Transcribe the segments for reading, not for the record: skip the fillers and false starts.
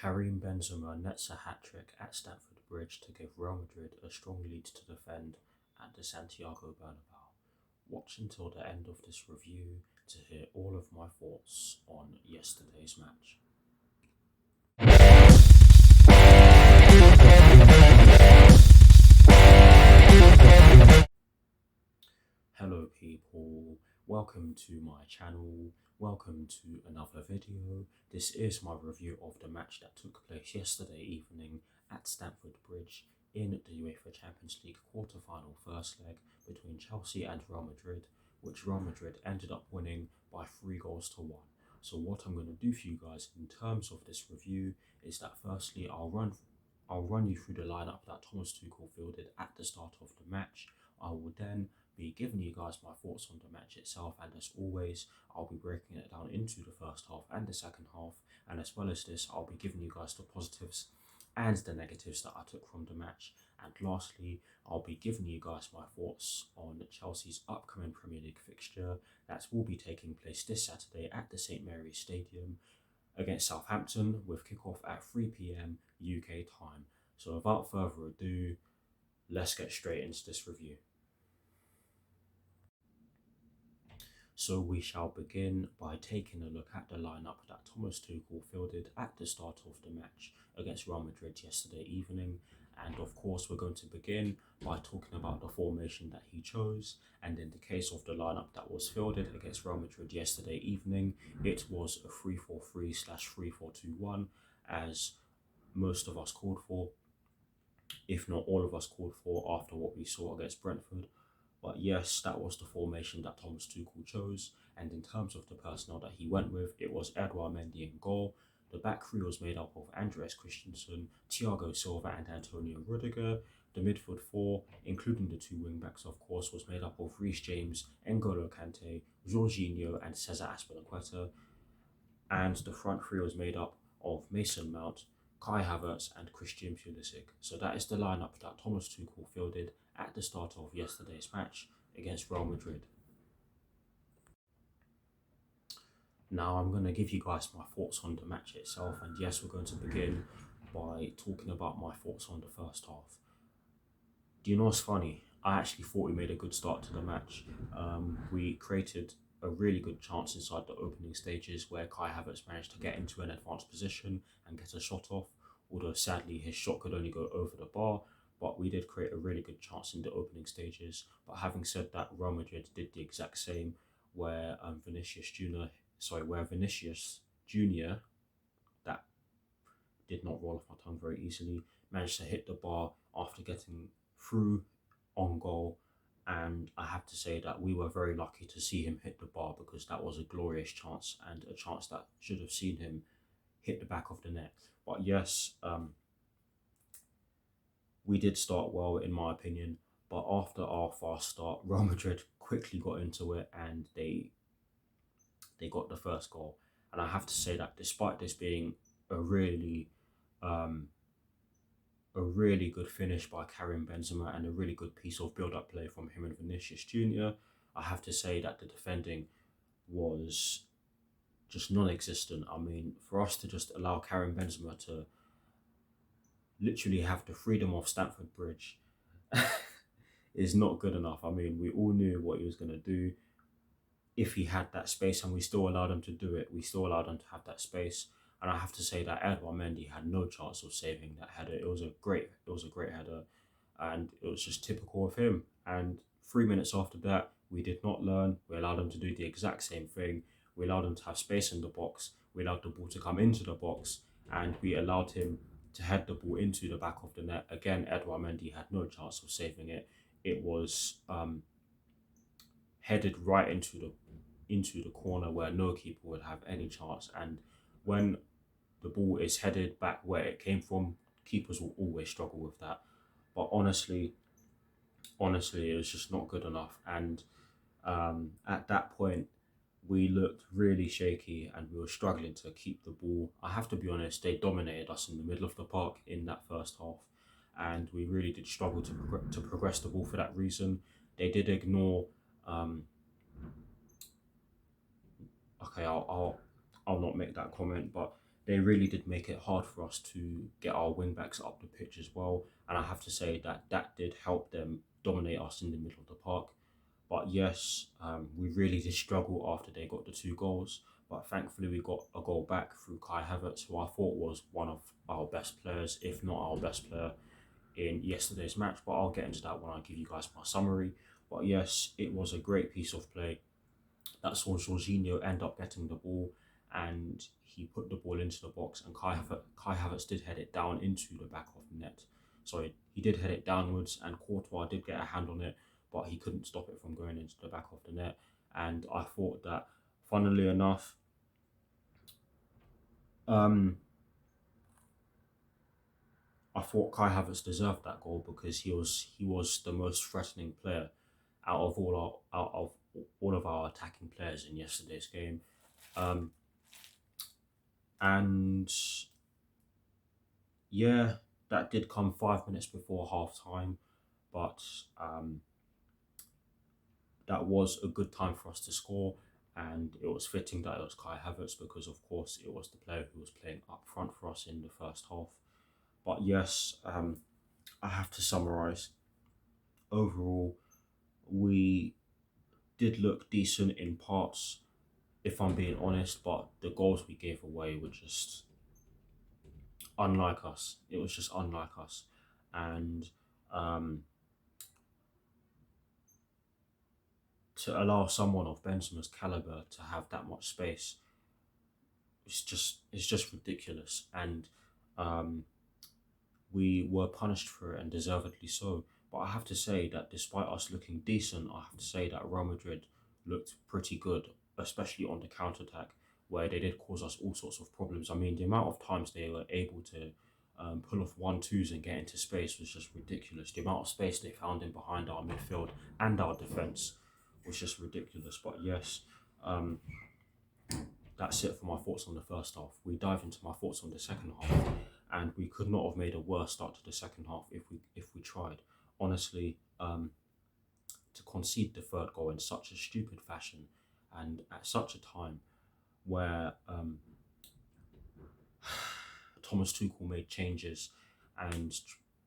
Karim Benzema nets a hat-trick at Stamford Bridge to give Real Madrid a strong lead to defend at the Santiago Bernabeu. Watch until the end of this review to hear all of my thoughts on yesterday's match. Hello people, welcome to my channel, welcome to another video. This is my review of the match that took place yesterday evening at Stamford Bridge in the UEFA Champions League quarter-final first leg between Chelsea and Real Madrid, which Real Madrid ended up winning by 3-1. So what I'm going to do for you guys in terms of this review is that firstly I'll run you through the lineup that Thomas Tuchel fielded at the start of the match. I will then be giving you guys my thoughts on the match itself, and as always I'll be breaking it down into the first half and the second half, and as well as this I'll be giving you guys the positives and the negatives that I took from the match, and lastly I'll be giving you guys my thoughts on Chelsea's upcoming Premier League fixture that will be taking place this Saturday at the St Mary's Stadium against Southampton, with kickoff at 3 PM UK time. So without further ado, let's get straight into this review. So we shall begin by taking a look at the lineup that Thomas Tuchel fielded at the start of the match against Real Madrid yesterday evening. And of course we're going to begin by talking about the formation that he chose, and in the case of the lineup that was fielded against Real Madrid yesterday evening, it was a 3-4-3/3-4-2-1, as most of us called for, if not all of us called for, after what we saw against Brentford. But yes, that was the formation that Thomas Tuchel chose, and in terms of the personnel that he went with, it was Edouard Mendy in goal. The back three was made up of Andreas Christensen, Thiago Silva and Antonio Rudiger. The midfield four, including the two wing-backs of course, was made up of Reece James, N'Golo Kante, Jorginho and Cesar Azpilicueta. And the front three was made up of Mason Mount, Kai Havertz and Christian Pulisic. So that is the lineup that Thomas Tuchel fielded at the start of yesterday's match against Real Madrid. Now I'm going to give you guys my thoughts on the match itself, and yes, we're going to begin by talking about my thoughts on the first half. Do you know what's funny? I actually thought we made a good start to the match. We created a really good chance inside the opening stages where Kai Havertz managed to get into an advanced position and get a shot off, although sadly his shot could only go over the bar. But we did create a really good chance in the opening stages. But having said that, Real Madrid did the exact same, where Vinicius Junior, that did not roll off my tongue very easily, managed to hit the bar after getting through on goal. And I have to say that we were very lucky to see him hit the bar, because that was a glorious chance and a chance that should have seen him hit the back of the net. But yes, we did start well in my opinion, but after our fast start, Real Madrid quickly got into it and they got the first goal. And I have to say that despite this being a really good finish by Karim Benzema and a really good piece of build-up play from him and Vinicius Junior, I have to say that the defending was just non-existent. I mean, for us to just allow Karim Benzema to literally have the freedom of Stamford Bridge is not good enough. I mean, we all knew what he was going to do if he had that space, and we still allowed him to do it. We still allowed him to have that space, and I have to say that Edouard Mendy had no chance of saving that header. It was a great header, and it was just typical of him. And 3 minutes after that, we did not learn. We allowed him to do the exact same thing. We allowed him to have space in the box. We allowed the ball to come into the box, and we allowed him to head the ball into the back of the net. Again, Edouard Mendy had no chance of saving it. It was headed right into the corner where no keeper would have any chance. And when the ball is headed back where it came from, keepers will always struggle with that. But honestly, it was just not good enough. And at that point, we looked really shaky and we were struggling to keep the ball. I have to be honest, they dominated us in the middle of the park in that first half, and we really did struggle to progress the ball for that reason. They did ignore okay, I'll not make that comment, but they really did make it hard for us to get our wing backs up the pitch as well. And I have to say that that did help them dominate us in the middle of the park. But yes, we really did struggle after they got the 2 goals. But thankfully, we got a goal back through Kai Havertz, who I thought was one of our best players, if not our best player in yesterday's match. But I'll get into that when I give you guys my summary. But yes, it was a great piece of play that saw Jorginho end up getting the ball, and he put the ball into the box, and Kai Havertz did head it down into the back of the net. Sorry, he did head it downwards, and Courtois did get a hand on it, but he couldn't stop it from going into the back of the net. And I thought that, funnily enough, I thought Kai Havertz deserved that goal because he was the most threatening player out of all of our attacking players in yesterday's game. Um, and yeah, that did come 5 minutes before half time, but that was a good time for us to score. And it was fitting that it was Kai Havertz because, of course, it was the player who was playing up front for us in the first half. But yes, I have to summarise. Overall, we did look decent in parts, if I'm being honest, but the goals we gave away were just unlike us. It was just unlike us. And to allow someone of Benzema's caliber to have that much space, it's just ridiculous. And we were punished for it, and deservedly so. But I have to say that despite us looking decent, I have to say that Real Madrid looked pretty good, especially on the counter attack, where they did cause us all sorts of problems. I mean, the amount of times they were able to pull off 1-2s and get into space was just ridiculous. The amount of space they found in behind our midfield and our defence was just ridiculous. But yes, that's it for my thoughts on the first half. We dive into my thoughts on the second half, and we could not have made a worse start to the second half if we tried. Honestly, to concede the third goal in such a stupid fashion, and at such a time where Thomas Tuchel made changes and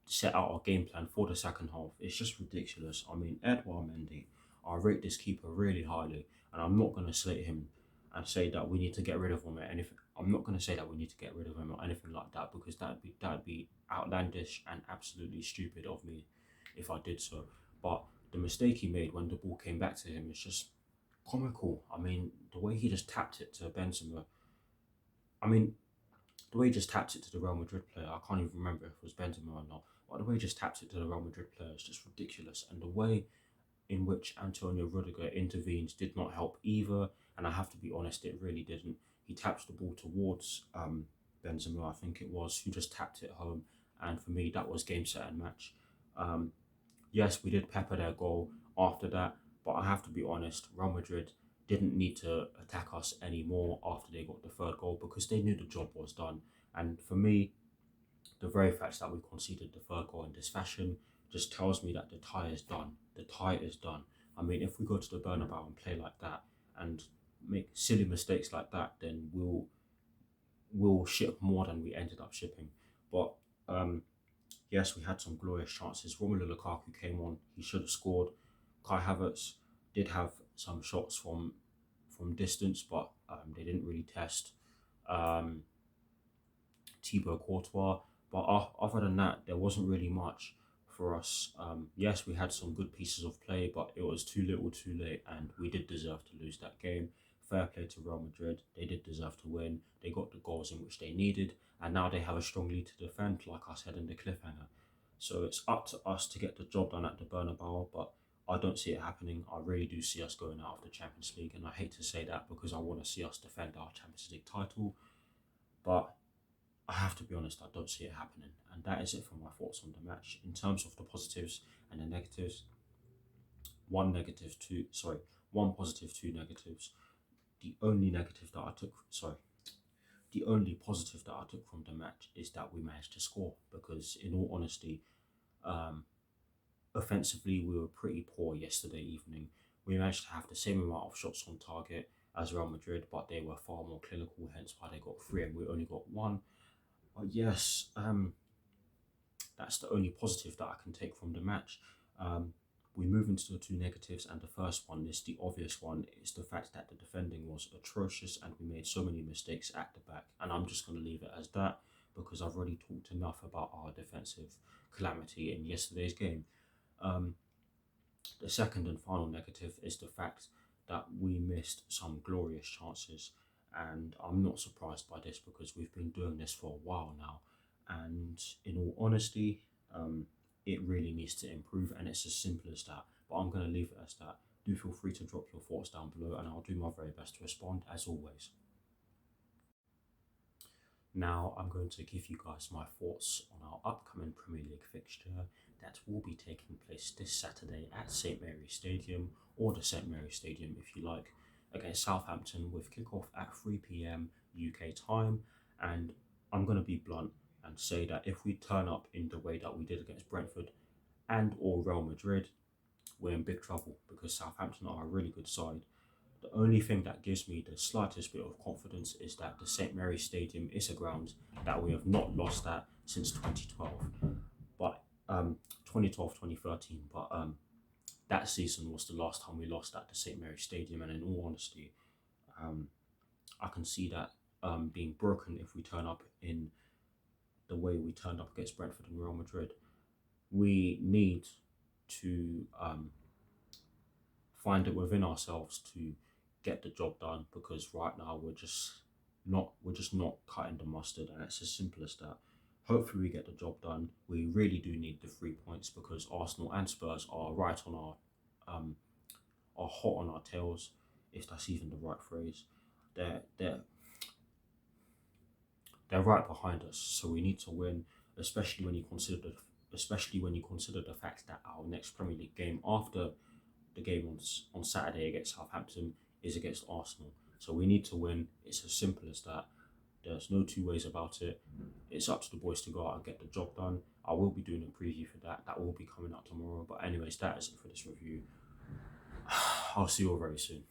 set out our game plan for the second half, it's just ridiculous. I mean, Edouard Mendy, I rate this keeper really highly, and I'm not going to slate him and say that we need to get rid of him or anything. I'm not going to say that we need to get rid of him or anything like that, because that'd be outlandish and absolutely stupid of me if I did so. But the mistake he made when the ball came back to him is just comical. I mean, the way he just tapped it to Benzema. I mean, the way he just tapped it to the Real Madrid player, I can't even remember if it was Benzema or not, but the way he just tapped it to the Real Madrid player is just ridiculous. And the way in which Antonio Rudiger intervenes did not help either. And I have to be honest, it really didn't. He tapped the ball towards Benzema, I think it was, who just tapped it home. And for me, that was game, set and match. Yes, we did pepper their goal after that, but I have to be honest, Real Madrid didn't need to attack us anymore after they got the third goal, because they knew the job was done. And for me, the very fact that we conceded the third goal in this fashion just tells me that the tie is done. The tie is done. I mean, if we go to the Bernabeu and play like that and make silly mistakes like that, then we'll ship more than we ended up shipping. But yes, we had some glorious chances. Romelu Lukaku came on. He should have scored. Kai Havertz did have some shots from distance, but they didn't really test. Thibaut Courtois. But other than that, there wasn't really much for us. Yes, we had some good pieces of play, but it was too little too late, and we did deserve to lose that game. Fair play to Real Madrid. They did deserve to win. They got the goals in which they needed, and now they have a strong lead to defend, like I said in the cliffhanger. So it's up to us to get the job done at the Bernabeu, but I don't see it happening. I really do see us going out of the Champions League, and I hate to say that because I want to see us defend our Champions League title, but I have to be honest, I don't see it happening. And that is it for my thoughts on the match. In terms of the positives and the negatives, one positive, two negatives. The only positive that I took from the match is that we managed to score, because in all honesty, offensively we were pretty poor yesterday evening. We managed to have the same amount of shots on target, as Real Madrid, but they were far more clinical, hence why they got 3 and we only got 1. But yes, that's the only positive that I can take from the match. We move into the 2 negatives, and the first one is the obvious one. It's the fact that the defending was atrocious and we made so many mistakes at the back. And I'm just going to leave it as that because I've already talked enough about our defensive calamity in yesterday's game. The second and final negative is the fact that we missed some glorious chances. And I'm not surprised by this because we've been doing this for a while now. And in all honesty, it really needs to improve, and it's as simple as that. But I'm going to leave it as that. Do feel free to drop your thoughts down below, and I'll do my very best to respond as always. Now I'm going to give you guys my thoughts on our upcoming Premier League fixture that will be taking place this Saturday at St Mary's Stadium, or the St Mary's Stadium if you like, against Southampton, with kickoff at 3 p.m. UK time. And I'm going to be blunt and say that if we turn up in the way that we did against Brentford and or Real Madrid, we're in big trouble because Southampton are a really good side. The only thing that gives me the slightest bit of confidence is that the St Mary's Stadium is a ground that we have not lost at since 2012, but 2012-2013. But that season was the last time we lost at the St Mary's Stadium, and in all honesty, I can see that being broken if we turn up in the way we turned up against Brentford and Real Madrid. We need to find it within ourselves to get the job done, because right now we're just not cutting the mustard, and it's as simple as that. Hopefully we get the job done. We really do need the 3 points because Arsenal and Spurs are right on our are hot on our tails, if that's even the right phrase. They're right behind us, so we need to win, especially when you consider the fact that our next Premier League game after the game on Saturday against Southampton is against Arsenal. So we need to win. It's as simple as that. There's no two ways about it. It's up to the boys to go out and get the job done. I will be doing a preview for that. That will be coming out tomorrow. But anyways, that is it for this review. I'll see you all very soon.